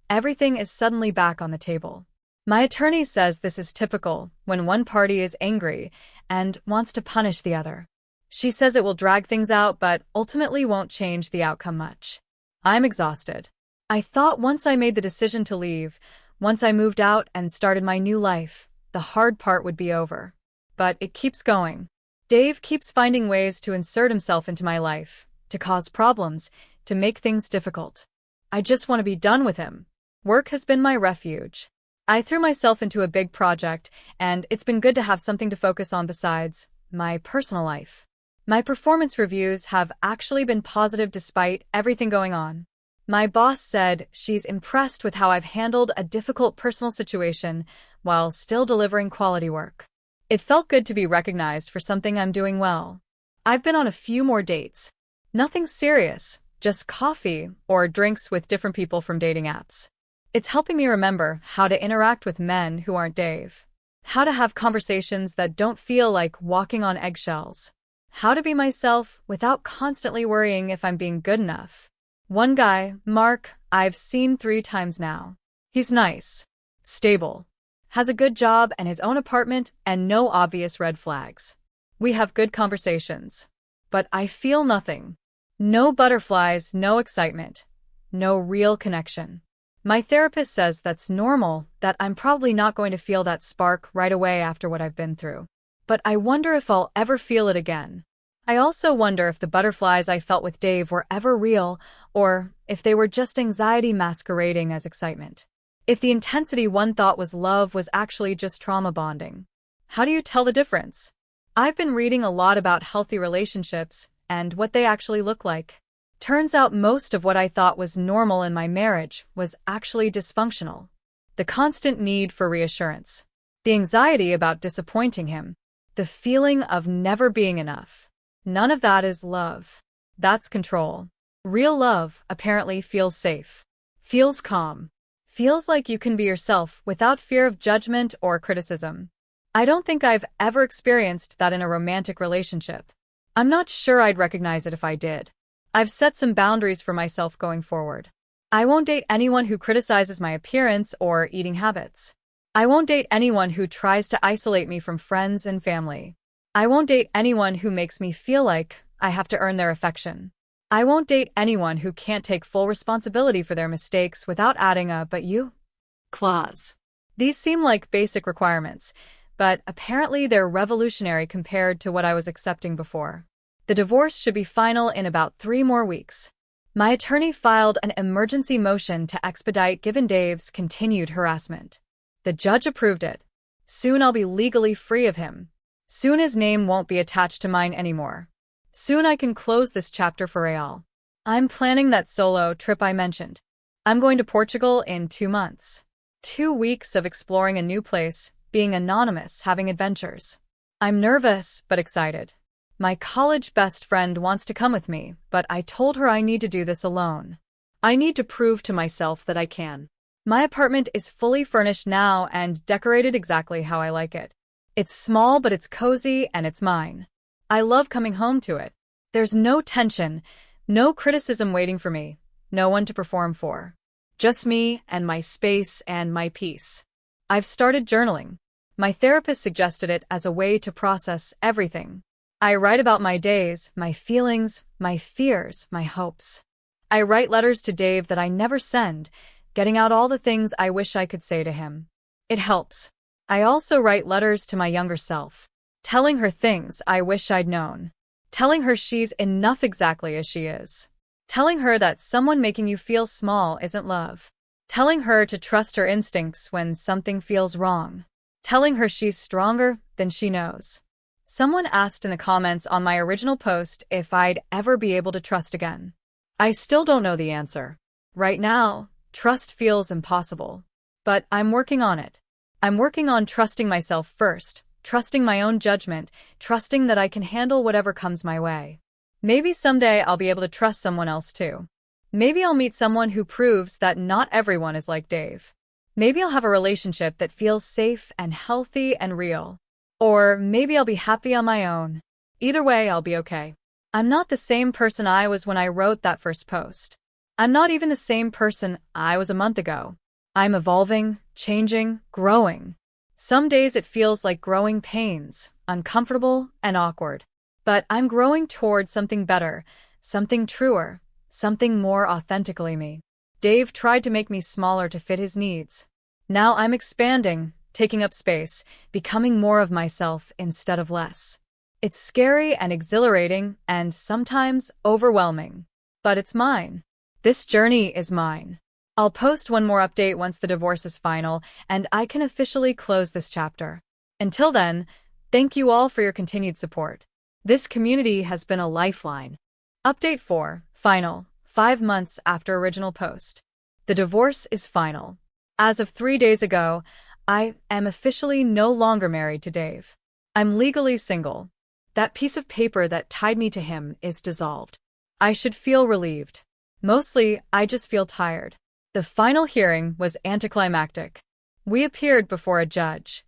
everything is suddenly back on the table. My attorney says this is typical when one party is angry and wants to punish the other. She says it will drag things out but ultimately won't change the outcome much. I'm exhausted. I thought once I made the decision to leave, once I moved out and started my new life, the hard part would be over. But it keeps going. Dave keeps finding ways to insert himself into my life, to cause problems, to make things difficult. I just want to be done with him. Work has been my refuge. I threw myself into a big project, and it's been good to have something to focus on besides my personal life. My performance reviews have actually been positive despite everything going on. My boss said she's impressed with how I've handled a difficult personal situation while still delivering quality work. It felt good to be recognized for something I'm doing well. I've been on a few more dates. Nothing serious, just coffee or drinks with different people from dating apps. It's helping me remember how to interact with men who aren't Dave. How to have conversations that don't feel like walking on eggshells. How to be myself without constantly worrying if I'm being good enough. One guy, Mark, I've seen 3 times now. He's nice, stable, has a good job and his own apartment and no obvious red flags. We have good conversations. But I feel nothing. No butterflies, no excitement, no real connection. My therapist says that's normal, that I'm probably not going to feel that spark right away after what I've been through. But I wonder if I'll ever feel it again. I also wonder if the butterflies I felt with Dave were ever real, or if they were just anxiety masquerading as excitement. If the intensity one thought was love was actually just trauma bonding. How do you tell the difference? I've been reading a lot about healthy relationships and what they actually look like. Turns out most of what I thought was normal in my marriage was actually dysfunctional. The constant need for reassurance. The anxiety about disappointing him. The feeling of never being enough. None of that is love. That's control. Real love apparently feels safe. Feels calm. Feels like you can be yourself without fear of judgment or criticism. I don't think I've ever experienced that in a romantic relationship. I'm not sure I'd recognize it if I did. I've set some boundaries for myself going forward. I won't date anyone who criticizes my appearance or eating habits. I won't date anyone who tries to isolate me from friends and family. I won't date anyone who makes me feel like I have to earn their affection. I won't date anyone who can't take full responsibility for their mistakes without adding a "but you" clause. These seem like basic requirements, but apparently they're revolutionary compared to what I was accepting before. The divorce should be final in about 3 more weeks. My attorney filed an emergency motion to expedite given Dave's continued harassment. The judge approved it. Soon I'll be legally free of him. Soon his name won't be attached to mine anymore. Soon I can close this chapter for real. I'm planning that solo trip I mentioned. I'm going to Portugal in 2 months. 2 weeks of exploring a new place, being anonymous, having adventures. I'm nervous, but excited. My college best friend wants to come with me, but I told her I need to do this alone. I need to prove to myself that I can. My apartment is fully furnished now and decorated exactly how I like it. It's small, but it's cozy and it's mine. I love coming home to it. There's no tension, no criticism waiting for me, no one to perform for. Just me and my space and my peace. I've started journaling. My therapist suggested it as a way to process everything. I write about my days, my feelings, my fears, my hopes. I write letters to Dave that I never send, getting out all the things I wish I could say to him. It helps. I also write letters to my younger self, telling her things I wish I'd known. Telling her she's enough exactly as she is. Telling her that someone making you feel small isn't love. Telling her to trust her instincts when something feels wrong. Telling her she's stronger than she knows. Someone asked in the comments on my original post if I'd ever be able to trust again. I still don't know the answer. Right now, trust feels impossible. But I'm working on it. I'm working on trusting myself first, trusting my own judgment, trusting that I can handle whatever comes my way. Maybe someday I'll be able to trust someone else too. Maybe I'll meet someone who proves that not everyone is like Dave. Maybe I'll have a relationship that feels safe and healthy and real. Or maybe I'll be happy on my own. Either way, I'll be okay. I'm not the same person I was when I wrote that first post. I'm not even the same person I was a month ago. I'm evolving, changing, growing. Some days it feels like growing pains, uncomfortable and awkward. But I'm growing towards something better, something truer, something more authentically me. Dave tried to make me smaller to fit his needs. Now I'm expanding, taking up space, becoming more of myself instead of less. It's scary and exhilarating and sometimes overwhelming. But it's mine. This journey is mine. I'll post one more update once the divorce is final and I can officially close this chapter. Until then, thank you all for your continued support. This community has been a lifeline. Update 4. Final. 5 months after original post. The divorce is final. As of 3 days ago, I am officially no longer married to Dave. I'm legally single. That piece of paper that tied me to him is dissolved. I should feel relieved. Mostly, I just feel tired. The final hearing was anticlimactic. We appeared before a judge,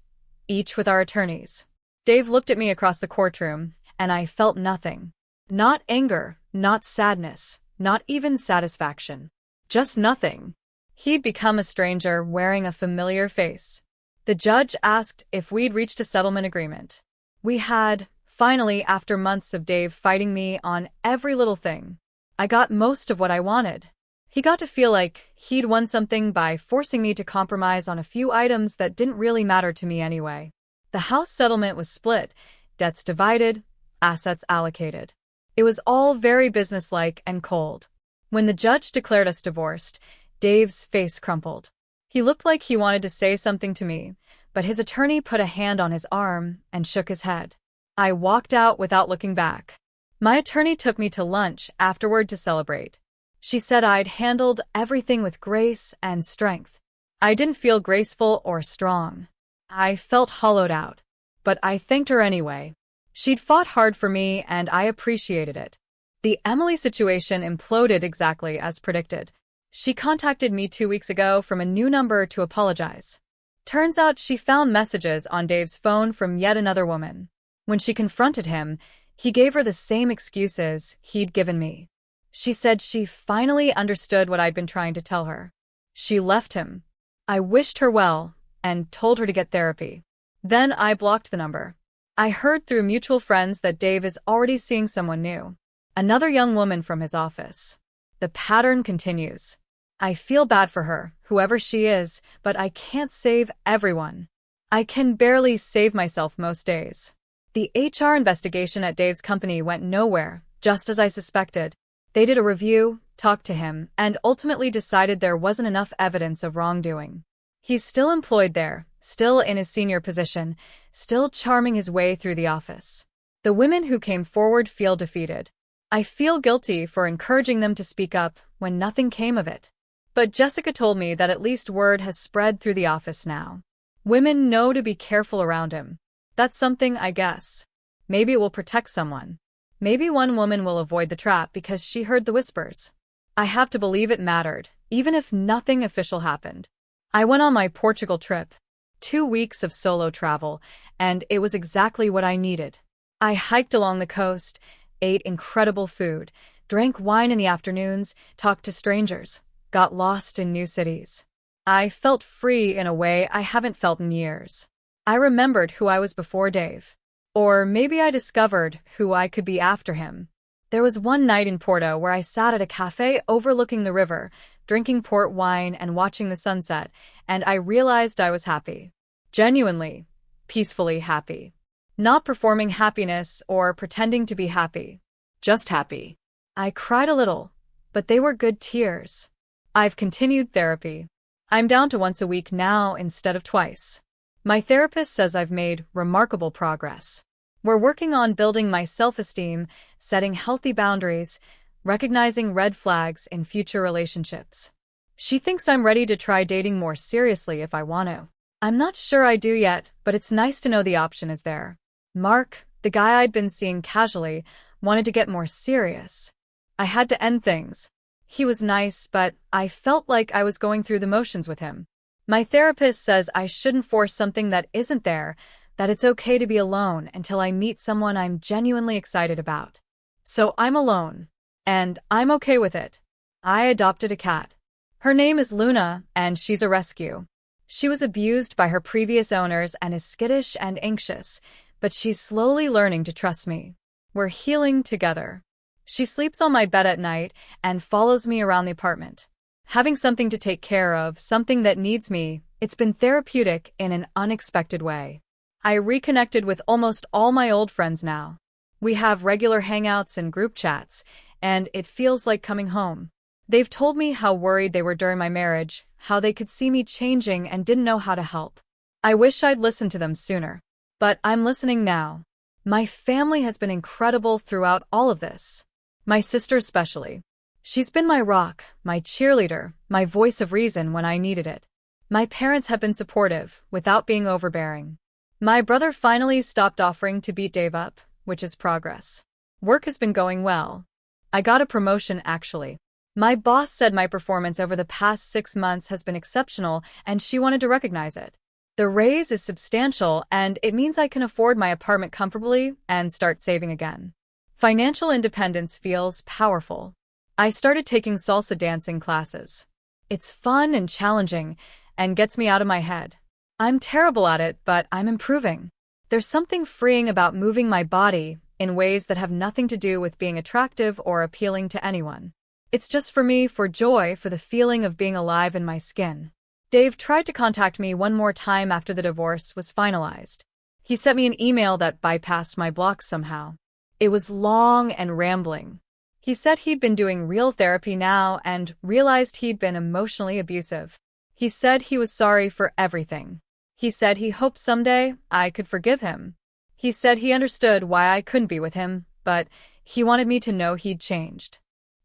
each with our attorneys. Dave looked at me across the courtroom, and I felt nothing. Not anger, not sadness, not even satisfaction. Just nothing. He'd become a stranger wearing a familiar face. The judge asked if we'd reached a settlement agreement. We had, finally, after months of Dave fighting me on every little thing. I got most of what I wanted. He got to feel like he'd won something by forcing me to compromise on a few items that didn't really matter to me anyway. The house settlement was split, debts divided, assets allocated. It was all very businesslike and cold. When the judge declared us divorced, Dave's face crumpled. He looked like he wanted to say something to me, but his attorney put a hand on his arm and shook his head. I walked out without looking back. My attorney took me to lunch afterward to celebrate. She said I'd handled everything with grace and strength. I didn't feel graceful or strong. I felt hollowed out. But I thanked her anyway. She'd fought hard for me, and I appreciated it. The Emily situation imploded exactly as predicted. She contacted me 2 weeks ago from a new number to apologize. Turns out she found messages on Dave's phone from yet another woman. When she confronted him, he gave her the same excuses he'd given me. She said she finally understood what I'd been trying to tell her. She left him. I wished her well and told her to get therapy. Then I blocked the number. I heard through mutual friends that Dave is already seeing someone new. Another young woman from his office. The pattern continues. I feel bad for her, whoever she is, but I can't save everyone. I can barely save myself most days. The HR investigation at Dave's company went nowhere, just as I suspected. They did a review, talked to him, and ultimately decided there wasn't enough evidence of wrongdoing. He's still employed there, still in his senior position, still charming his way through the office. The women who came forward feel defeated. I feel guilty for encouraging them to speak up when nothing came of it. But Jessica told me that at least word has spread through the office now. Women know to be careful around him. That's something, I guess. Maybe it will protect someone. Maybe one woman will avoid the trap because she heard the whispers. I have to believe it mattered, even if nothing official happened. I went on my Portugal trip. 2 weeks of solo travel, and it was exactly what I needed. I hiked along the coast, ate incredible food, drank wine in the afternoons, talked to strangers, got lost in new cities. I felt free in a way I haven't felt in years. I remembered who I was before Dave. Or maybe I discovered who I could be after him. There was one night in Porto where I sat at a cafe overlooking the river, drinking port wine and watching the sunset, and I realized I was happy. Genuinely, peacefully happy. Not performing happiness or pretending to be happy. Just happy. I cried a little, but they were good tears. I've continued therapy. I'm down to once a week now instead of twice. My therapist says I've made remarkable progress. We're working on building my self-esteem, setting healthy boundaries, recognizing red flags in future relationships. She thinks I'm ready to try dating more seriously if I want to. I'm not sure I do yet, but it's nice to know the option is there. Mark, the guy I'd been seeing casually, wanted to get more serious. I had to end things. He was nice, but I felt like I was going through the motions with him. My therapist says I shouldn't force something that isn't there, that it's okay to be alone until I meet someone I'm genuinely excited about. So I'm alone. And I'm okay with it. I adopted a cat. Her name is Luna, and she's a rescue. She was abused by her previous owners and is skittish and anxious, but she's slowly learning to trust me. We're healing together. She sleeps on my bed at night and follows me around the apartment. Having something to take care of, something that needs me, it's been therapeutic in an unexpected way. I reconnected with almost all my old friends now. We have regular hangouts and group chats, and it feels like coming home. They've told me how worried they were during my marriage, how they could see me changing and didn't know how to help. I wish I'd listened to them sooner. But I'm listening now. My family has been incredible throughout all of this. My sister especially. She's been my rock, my cheerleader, my voice of reason when I needed it. My parents have been supportive, without being overbearing. My brother finally stopped offering to beat Dave up, which is progress. Work has been going well. I got a promotion, actually. My boss said my performance over the past 6 months has been exceptional, and she wanted to recognize it. The raise is substantial, and it means I can afford my apartment comfortably and start saving again. Financial independence feels powerful. I started taking salsa dancing classes. It's fun and challenging, and gets me out of my head. I'm terrible at it, but I'm improving. There's something freeing about moving my body in ways that have nothing to do with being attractive or appealing to anyone. It's just for me, for joy, for the feeling of being alive in my skin. Dave tried to contact me one more time after the divorce was finalized. He sent me an email that bypassed my blocks somehow. It was long and rambling. He said he'd been doing real therapy now and realized he'd been emotionally abusive. He said he was sorry for everything. He said he hoped someday I could forgive him. He said he understood why I couldn't be with him, but he wanted me to know he'd changed.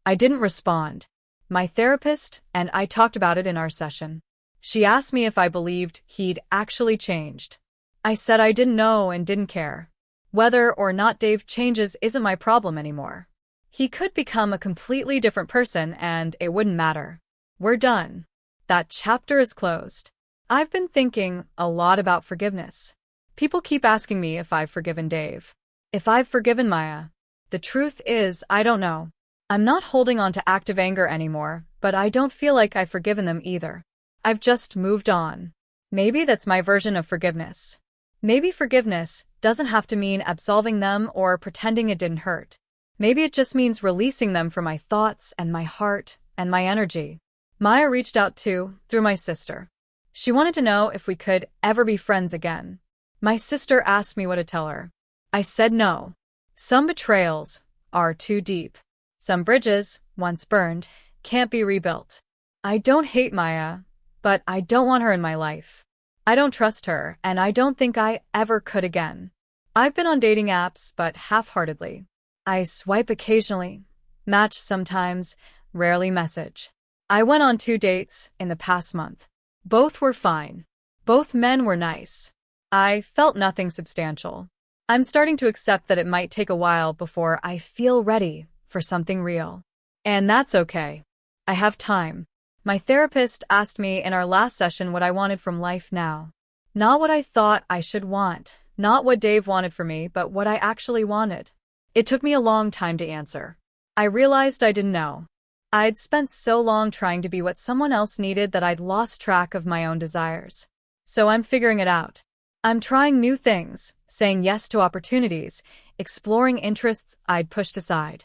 I didn't respond. My therapist and I talked about it in our session. She asked me if I believed he'd actually changed. I said I didn't know and didn't care. Whether or not Dave changes isn't my problem anymore. He could become a completely different person and it wouldn't matter. We're done. That chapter is closed. I've been thinking a lot about forgiveness. People keep asking me if I've forgiven Dave. If I've forgiven Maya. The truth is, I don't know. I'm not holding on to active anger anymore, but I don't feel like I've forgiven them either. I've just moved on. Maybe that's my version of forgiveness. Maybe forgiveness doesn't have to mean absolving them or pretending it didn't hurt. Maybe it just means releasing them from my thoughts and my heart and my energy. Maya reached out too, through my sister. She wanted to know if we could ever be friends again. My sister asked me what to tell her. I said no. Some betrayals are too deep. Some bridges, once burned, can't be rebuilt. I don't hate Maya, but I don't want her in my life. I don't trust her, and I don't think I ever could again. I've been on dating apps, but half-heartedly. I swipe occasionally, match sometimes, rarely message. I went on 2 dates in the past month. Both were fine. Both men were nice. I felt nothing substantial. I'm starting to accept that it might take a while before I feel ready for something real. And that's okay. I have time. My therapist asked me in our last session what I wanted from life now. Not what I thought I should want, not what Dave wanted for me, but what I actually wanted. It took me a long time to answer. I realized I didn't know. I'd spent so long trying to be what someone else needed that I'd lost track of my own desires. So I'm figuring it out. I'm trying new things, saying yes to opportunities, exploring interests I'd pushed aside.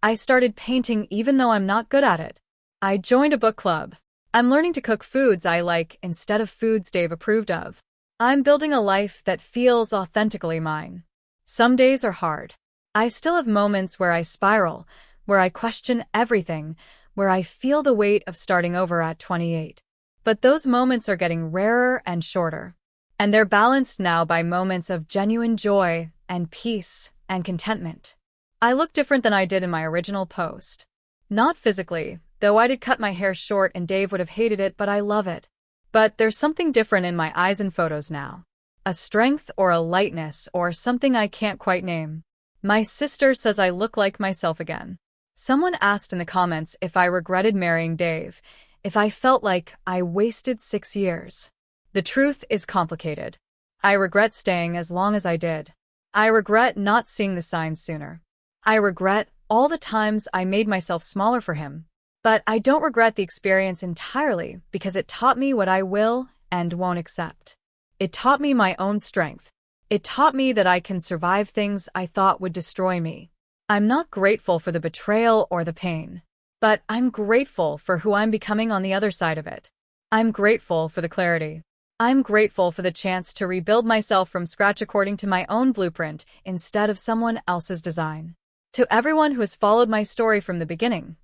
I started painting even though I'm not good at it. I joined a book club. I'm learning to cook foods I like instead of foods Dave approved of. I'm building a life that feels authentically mine. Some days are hard. I still have moments where I spiral, where I question everything, where I feel the weight of starting over at 28. But those moments are getting rarer and shorter. And they're balanced now by moments of genuine joy and peace and contentment. I look different than I did in my original post. Not physically, though I did cut my hair short and Dave would have hated it, but I love it. But there's something different in my eyes and photos now. A strength or a lightness or something I can't quite name. My sister says I look like myself again. Someone asked in the comments if I regretted marrying Dave, if I felt like I wasted 6 years. The truth is complicated. I regret staying as long as I did. I regret not seeing the signs sooner. I regret all the times I made myself smaller for him. But I don't regret the experience entirely because it taught me what I will and won't accept. It taught me my own strength. It taught me that I can survive things I thought would destroy me. I'm not grateful for the betrayal or the pain, but I'm grateful for who I'm becoming on the other side of it. I'm grateful for the clarity. I'm grateful for the chance to rebuild myself from scratch according to my own blueprint instead of someone else's design. To everyone who has followed my story from the beginning,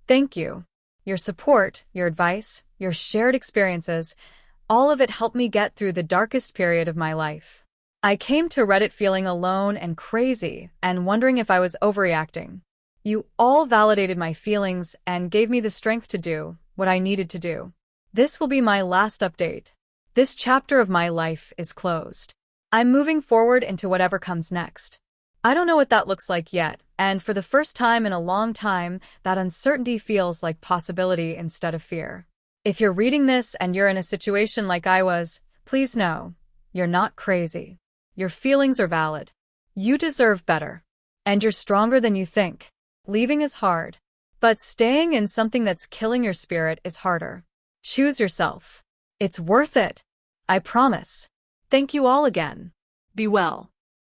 thank you. Your support, your advice, your shared experiences, all of it helped me get through the darkest period of my life. I came to Reddit feeling alone and crazy and wondering if I was overreacting. You all validated my feelings and gave me the strength to do what I needed to do. This will be my last update. This chapter of my life is closed. I'm moving forward into whatever comes next. I don't know what that looks like yet, and for the first time in a long time, that uncertainty feels like possibility instead of fear. If you're reading this and you're in a situation like I was, please know, you're not crazy. Your feelings are valid. You deserve better. And you're stronger than you think. Leaving is hard. But staying in something that's killing your spirit is harder. Choose yourself. It's worth it. I promise. Thank you all again. Be well.